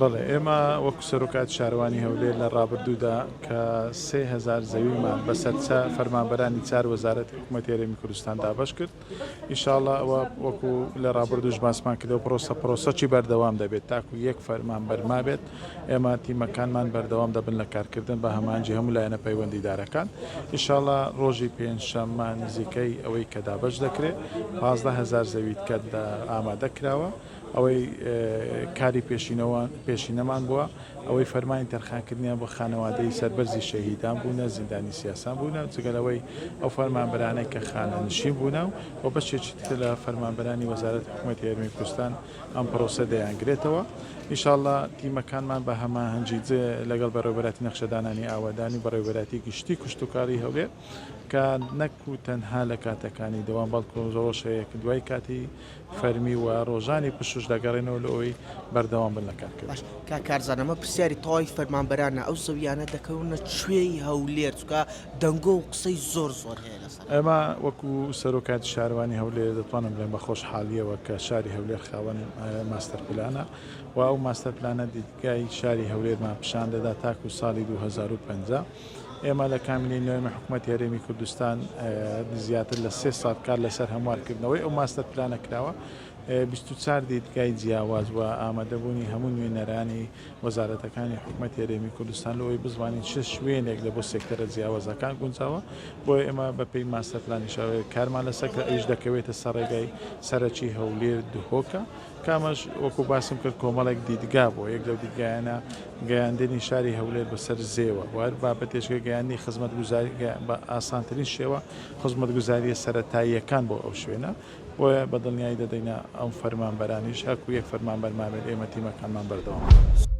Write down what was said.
بەڵێ ئێمە وەکو سەرۆکات شارەوانی هەولێر لە ڕابردوودا کە 3000 زەویمان بەسەرچە فەرمانبەرانی 4 وەزارەت حکوومەتی هەرێمی کوردستان دابەش کرد. ئینشاڵڵا ئەوە وەکو لە ڕابردووش باسمان کردەوە پرۆسەی بەردەوام دەبێت تاکو یەک فەرمانبەر مابێت ئێمە تیمەکانمان بەردەوام دەبن لە کارکردن بە هەمانجی هەموو لایەنە پەیوەندیدارەکان. ئینشاڵڵا ڕۆژی پێنجشەممان نزیکەی ئەوەی کە دابەش دەکرێت 15000 زەویت کە ئامادە کراوە. ئەوەی کاری پێشینەمان بووە ئەوەی فەرمانی تەرخانکردنیان بۆ خانەوادەی سەربەرزی شەهیدان بوونە زیندانی سیاسان بوونە جگەلەوەی ئەو فەرمانبەرانەی کە خانەنشین بوونە و بەشێکی لە فەرمانبەرانی وەزارەت حکوومەتی هەرێمی کوردستان ئەم پرۆسە دەیانگرێتەوە. ئینشاڵڵا تیمەکانمان بە هەماهەنگی لەگەڵ بەڕێوەبەراتی نەخشەدانانی ئاوادانی بەڕێوەبەراتی گشتی کوشتتوکاری هەولێر کە نەکو تەنها لە کاتەکانی دەوام بەڵکو ڕۆژەیەک دوای کاتی فەرمی و ڕۆژانی پشوش دەگەڕێنەوە لە ئەوی بەردەوام بن لە کارکردن. کارزانەمە پرسیاری تەواوی فەرمانبەرانە ئەو زەویانە دەکەونە کوێی هەولێر چکە دەنگۆ و قسەی زۆر هەیە لەسەر. ئەمە وەکو سەرۆکاتی شارەوانی هەولێر دەتوانم بڵێم بە خۆشحاڵیەوە کە شاری هەولێر خاوەن ماستەر پلانە و ئەو ماستەر پلانە دیدگای شاری هەولێرمان پیشان دەدا تاکو ساڵی 2050. ئێمە لە کامینەی نوێمە حکوومەتی هەرێمی کوردستان زیاتر لە 3 ساڵ کار لەسەر هەموارکردنەوەی ئەو ماستەر پلانە کراوە. 24 دیدگای جیاواز و ئامادەبوونی هەموو نوێنەرانی وەزارەتەکانی حکوومەتی هەرێمی کوردستان لەوەی بزوانین چه شوێنێک لە بۆ سێکتەرە جیاوازەکان گونجاوە بۆی ئێمە بەپێی ماستەر پلانیشاوی کارمان لەسەر ئەویش دەکەوێتە سەرڕێگای سەرەکی هەولێر دوهۆکە کامەش وەکو باسم کرد کۆمەڵێک دیدگا بۆ یەک لەو دیدگایانە گەیاندنی شاری هەولێر بەسەر زێوە وار بابەتێشکە گەیاندنی خزمەتگوزاری بە ئاسانترین شێوە خزمەتگوزاریە سەرەتاییەکان بۆ ئەو شوێنە بۆیە بە دڵنیایی دەدەینە ئەم فەرمانبەرانیش هەرکو یەک فەرمانبەر مابێت ئێمە تیمەکانمان بەردەوام.